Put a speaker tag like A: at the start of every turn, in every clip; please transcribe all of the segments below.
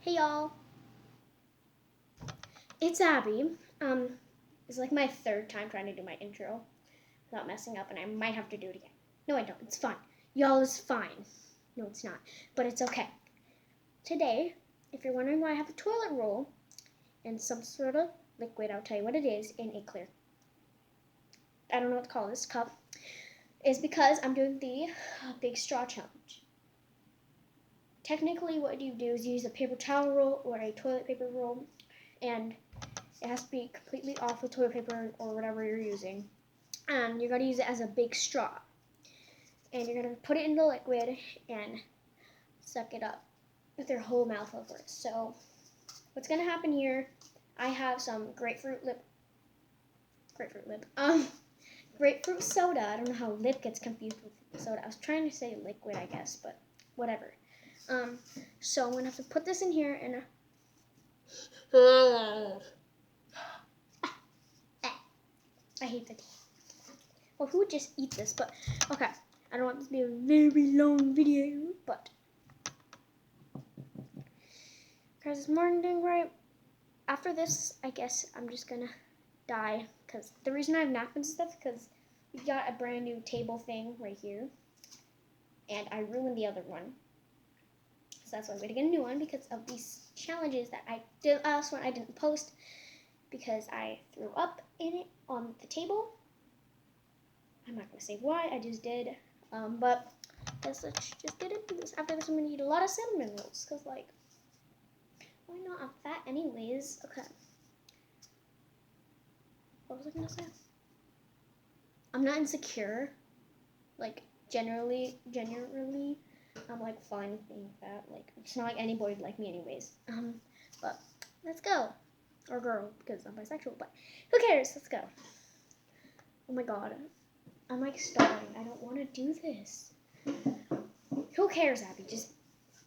A: Hey y'all, it's Abby. It's like my third time trying to do my intro without messing up, and I might have to do it again. No, I don't. It's fine. Y'all is fine. No, it's not, but it's okay. Today, if you're wondering why I have a toilet roll and some sort of liquid, I'll tell you what it is in a clear, I don't know what to call this, cup, is because I'm doing the big straw challenge. Technically, what you do is use a paper towel roll or a toilet paper roll, and it has to be completely off the toilet paper or whatever you're using. And you're going to use it as a big straw. And you're going to put it in the liquid and suck it up with your whole mouth over it. So what's going to happen here, I have some grapefruit soda. I don't know how lip gets confused with soda. I was trying to say liquid, I guess, but whatever. So I'm going to have to put this in here and I hate that. Well, who would just eat this? But okay, I don't want this to be a very long video, but guys, is Martin doing right? After this, I guess I'm just gonna die, because the reason I have napkins and stuff because we got a brand new table thing right here, and I ruined the other one. So that's why I'm gonna get a new one because of these challenges that I did last one. I didn't post because I threw up in it on the table. I'm not going to say why, I just did. But let's just get into this. After this, I'm going to eat a lot of cinnamon rolls. Because, like, why not? I'm fat anyways. Okay. What was I going to say? I'm not insecure. Like, generally, I'm, like, fine being fat. Like, it's not like any boy would like me anyways. But let's go. Or girl, because I'm bisexual. But who cares? Let's go. Oh, my God. I'm like starving. I don't want to do this. Who cares, Abby?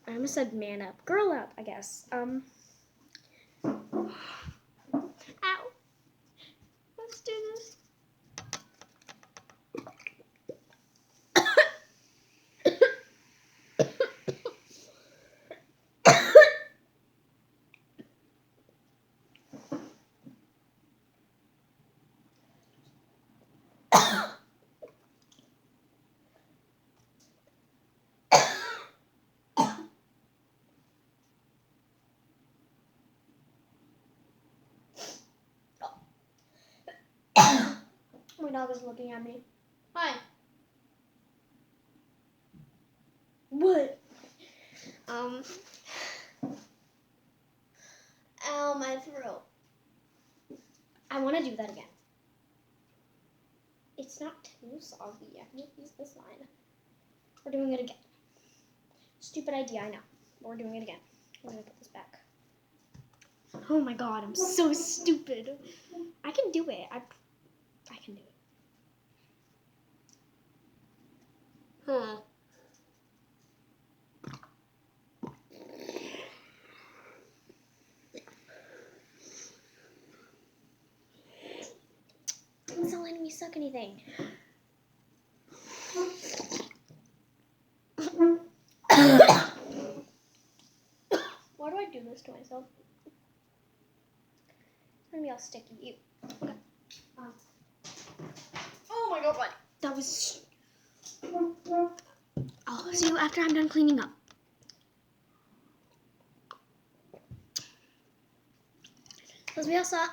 A: I almost said man up. Girl up, I guess. Ow. Let's do this. My dog is looking at me. Hi. What? Ow, my throat. I want to do that again. It's not too soggy. I can use this line. We're doing it again. Stupid idea, I know. But we're doing it again. I'm going to put this back. Oh my God, I'm so stupid. I can do it. I can do it. Huh. It's not letting me suck anything. Why do I do this to myself? It's gonna be all sticky. Ew. Okay. Oh my God, what? That was. I'll see you after I'm done cleaning up. Because we all saw.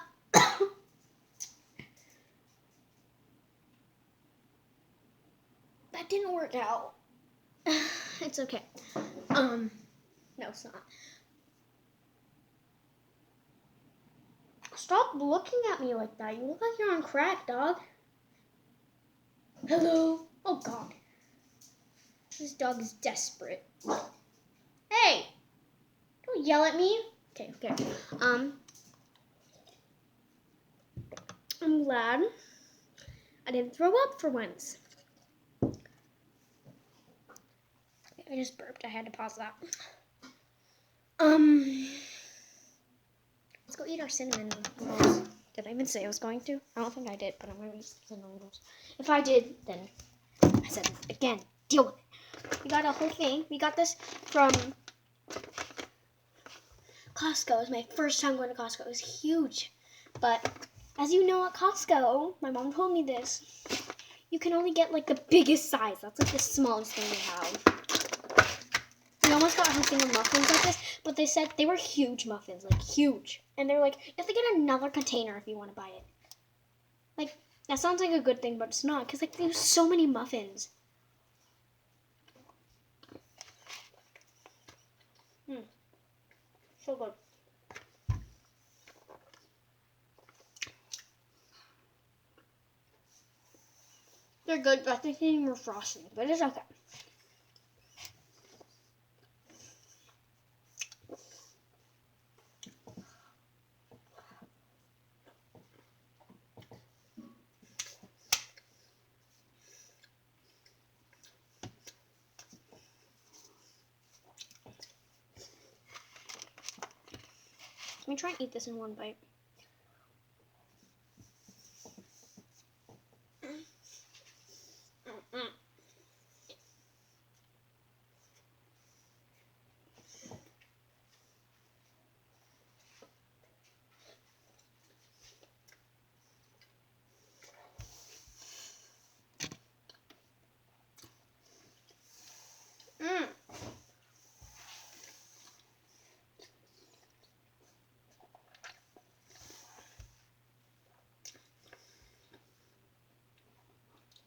A: That didn't work out. It's okay. No, it's not. Stop looking at me like that. You look like you're on crack, dog. Hello. Oh, God. This dog is desperate. Hey! Don't yell at me. Okay. I'm glad I didn't throw up for once. I just burped. I had to pause that. Let's go eat our cinnamon rolls. Did I even say I was going to? I don't think I did, but I'm going to eat cinnamon rolls. If I did, then I said it again. Deal with it. We got a whole thing. We got this from Costco. It was my first time going to Costco. It was huge. But as you know, at Costco, my mom told me this, you can only get like the biggest size. That's like the smallest thing they have. We almost got her thing of muffins like this, but they said they were huge muffins, like huge. And they're like, you have to get another container if you want to buy it. Like, that sounds like a good thing, but it's not, because like there's so many muffins. So good. They're good, but I think they need more frosting, but it's okay. Let me try and eat this in one bite.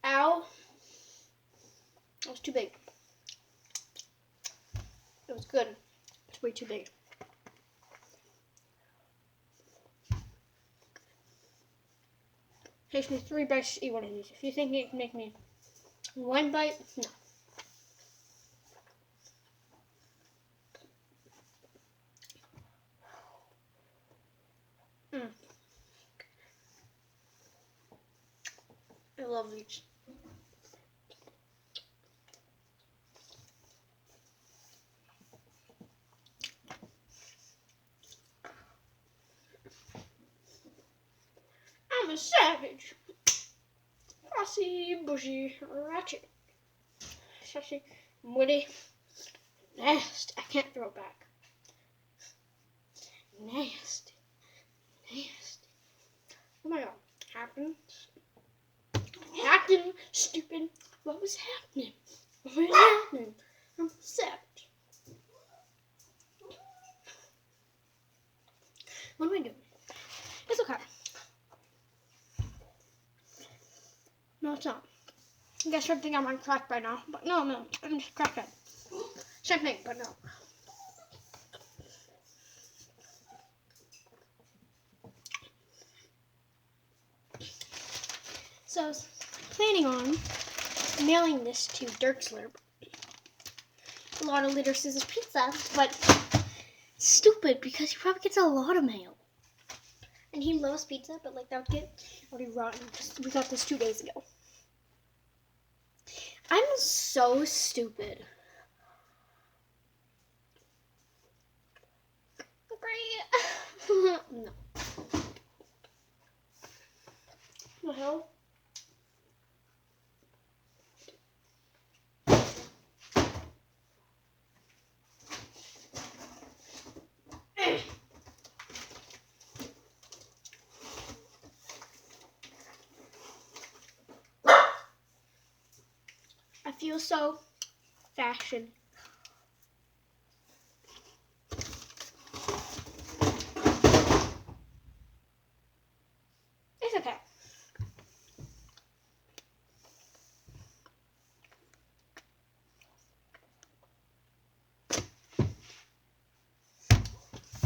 A: Ow. That was too big. It was good. It's way too big. Takes me 3 bites to eat one of these. If you think it can make me 1 bite, no. I love these. I'm a savage. Bossy, bushy, ratchet. Sassy, witty, nasty. I can't throw it back. Nasty. Nasty. Oh my god. Happened, stupid. What was happening? What was happening? I'm a savage. What am I doing? It's okay. No, it's not. I guess you'd think I'm on crack by now, but no, I'm just crackhead. Same thing, but no. So I was planning on mailing this to Dirkslurp. A lot of Little Scissors Pizza, but stupid because he probably gets a lot of mail. And he loves pizza, but like that would get already rotten. We got this 2 days ago. I'm so stupid. Great. No. What the hell? I feel so fashion. It's okay.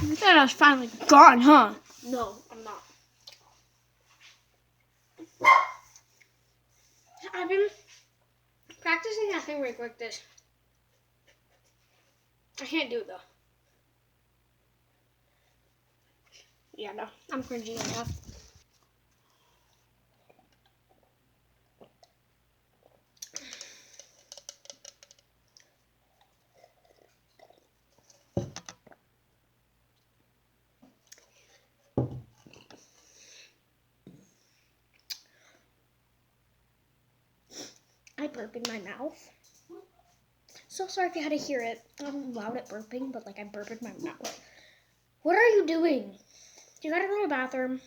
A: You thought I was finally gone, huh? No, I'm not. I've been practicing that thing really like this. I can't do it though. Yeah, no, I'm cringy enough. I burp in my mouth. So sorry if you had to hear it. I'm loud at burping, but like I burp in my mouth. What are you doing? You gotta go to the bathroom.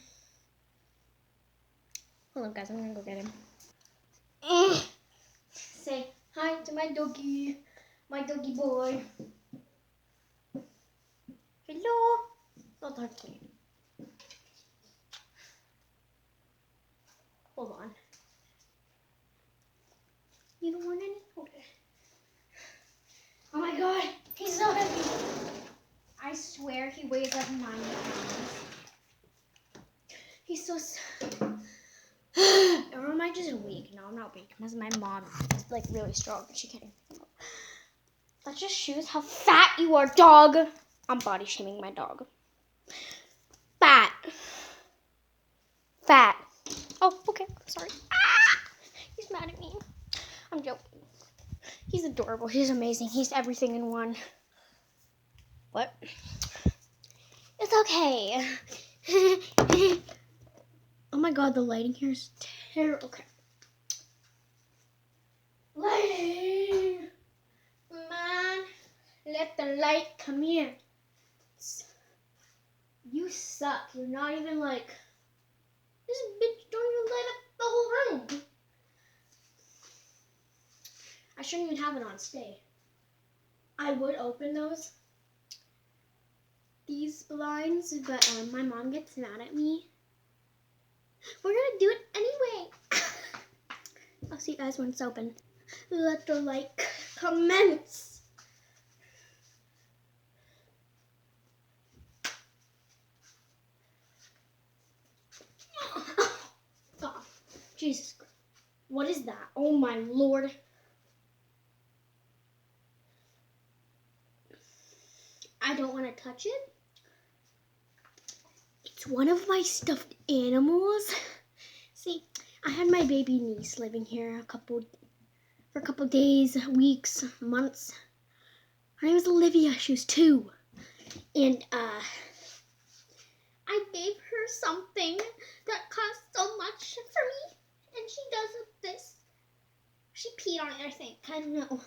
A: Hold on, guys. I'm gonna go get him. Say hi to my doggy boy. Hello. Don't talk to me. Hold on. You don't want any? Okay. Oh my god, he's so heavy. I swear he weighs like 9 pounds. He's so. Or am I just weak? No, I'm not weak. Because my mom is like really strong, but she can't. That just shows how fat you are, dog. I'm body shaming my dog. Fat. Fat. Oh, okay. Sorry. Ah! He's mad at me. I'm joking. He's adorable. He's amazing. He's everything in one. What? It's okay. Oh my god, the lighting here is terrible. Okay. Lighting. Man, let the light come in. You suck. You're not even like. This bitch don't even light up the whole room. I shouldn't even have it on stay. I would open these blinds, but my mom gets mad at me. We're gonna do it anyway. I'll see you guys when it's open. Let the light commence. Oh, Jesus Christ. What is that? Oh my Lord. I don't want to touch it. It's one of my stuffed animals. See, I had my baby niece living here for a couple days, weeks, months. Her name is Olivia. She was 2. And I gave her something that cost so much for me. And she does this. She peed on it, I think. I don't know.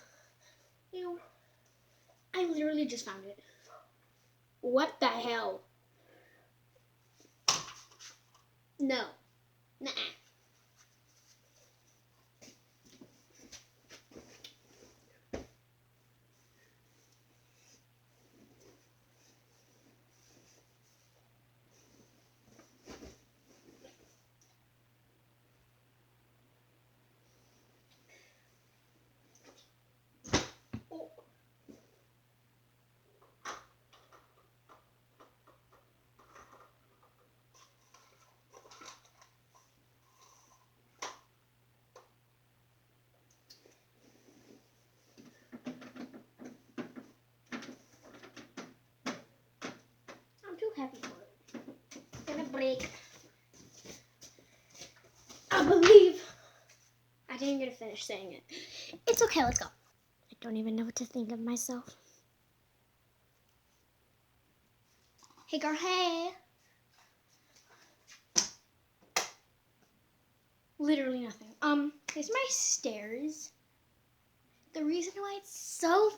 A: Ew. I literally just found it. What the hell? No. Nuh-uh. Oh. I'm too heavy for it. It's gonna break. I believe. I didn't get to finish saying it. It's okay, let's go. I don't even know what to think of myself. Hey girl, hey. Literally nothing. Here's my stairs. The reason why it's so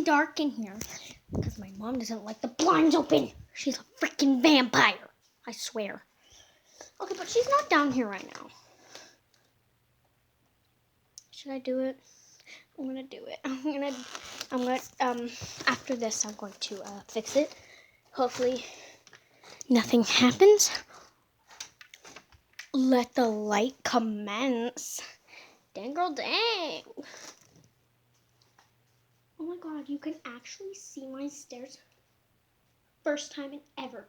A: dark in here, because my mom doesn't like the blinds open. She's a freaking vampire. I swear. Okay, but she's not down here right now. Should I do it? I'm gonna do it. I'm gonna after this I'm going to fix it. Hopefully nothing happens. Let the light commence. Dang girl, dang. Oh my god, you can actually see my stairs. First time in ever.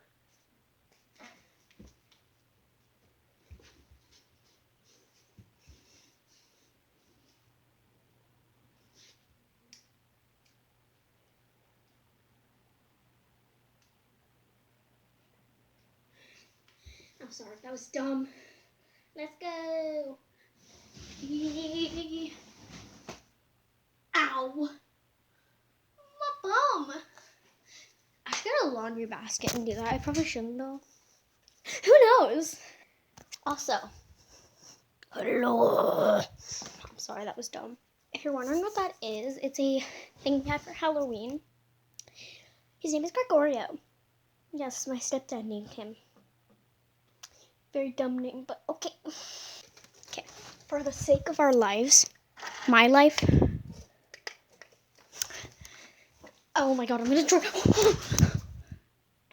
A: I'm sorry, that was dumb. Let's go. Ow. My bum. I should get a laundry basket and do that. I probably shouldn't though. Who knows? Also, hello. I'm sorry, that was dumb. If you're wondering what that is, it's a thing we had for Halloween. His name is Gregorio. Yes, my stepdad named him. Very dumb name, but okay. Okay, for the sake of our lives, my life. Oh my god, I'm gonna try.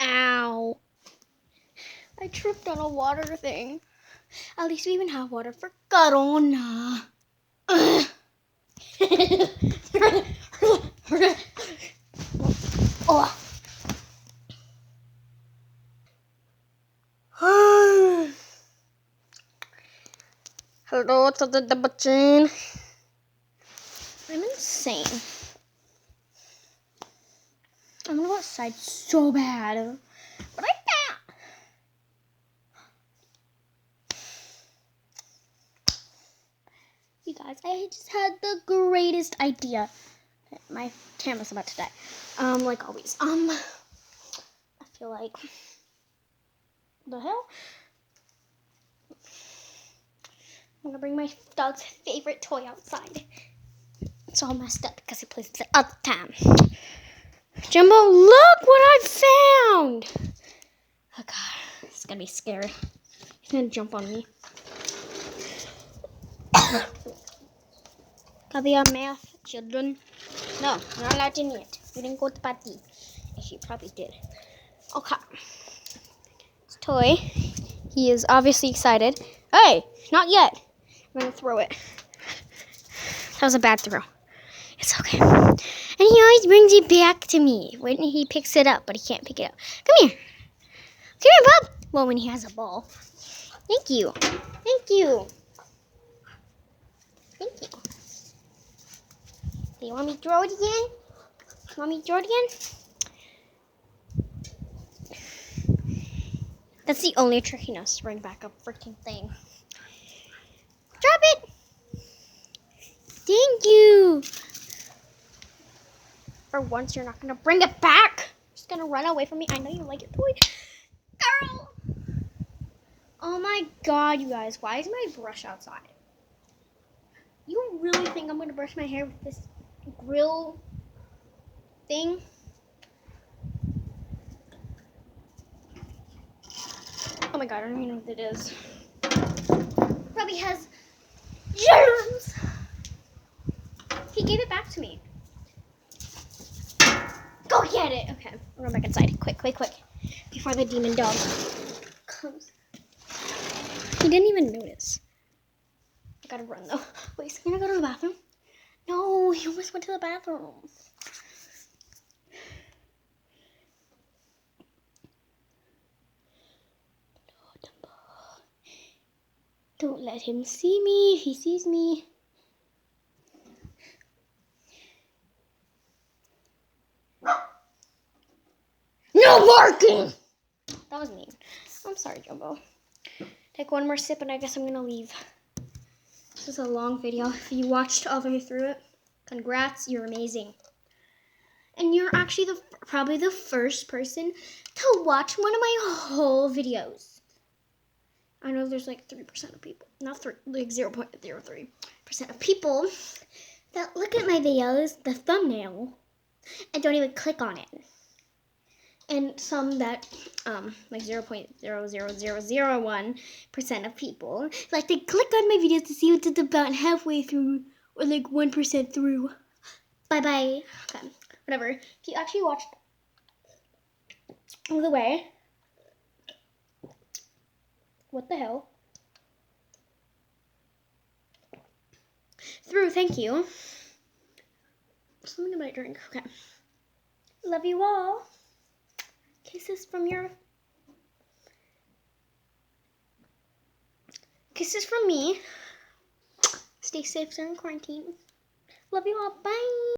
A: Ow. I tripped on a water thing. At least we even have water for Corona. Oh. Hello to the machine. I'm insane. I'm gonna go outside so bad, but I can't. You guys, I just had the greatest idea. My camera's about to die. Like always. I feel like the hell. I'm gonna bring my dog's favorite toy outside. It's all messed up because he plays it all the time. Jumbo, look what I found! Oh god, it's gonna be scary. He's gonna jump on me. Copy our math, children. No, you're not allowed to eat. We didn't go to party. She probably did. Okay. It's toy. He is obviously excited. Hey, not yet. I'm gonna throw it. That was a bad throw. It's okay. And he always brings it back to me when he picks it up, but he can't pick it up. Come here. Come here, Bob. Well, when he has a ball. Thank you. Thank you. Thank you. Do you want me to throw it again? Want me to throw it again? That's the only trick he knows, to bring back a freaking thing. Drop it! Thank you! For once, you're not going to bring it back. You're just going to run away from me. I know you like it, toy. Girl! Oh my god, you guys. Why is my brush outside? You really think I'm going to brush my hair with this grill thing? Oh my god, I don't even know what it is. Probably has germs. He gave it back to me. Go get it. Okay, we're going back inside. Quick, quick, quick. Before the demon dog comes. He didn't even notice. I gotta run though. Wait, is he gonna go to the bathroom? No, he almost went to the bathroom. Don't let him see me. If he sees me. No barking! That was mean. I'm sorry, Jumbo. Take one more sip and I guess I'm gonna leave. This is a long video. If you watched all the way through it, congrats, you're amazing. And you're actually probably the first person to watch one of my whole videos. I know there's like 3% of people, not 0.03% of people that look at my videos, the thumbnail, and don't even click on it. And some that, like 0.00001% of people, like they click on my videos to see what it's about halfway through, or like 1% through. Bye-bye. Okay, whatever. If you actually watched all the way, what the hell? Through, thank you. Something about drink. Okay. Love you all. Kisses from me. Stay safe during quarantine. Love you all. Bye.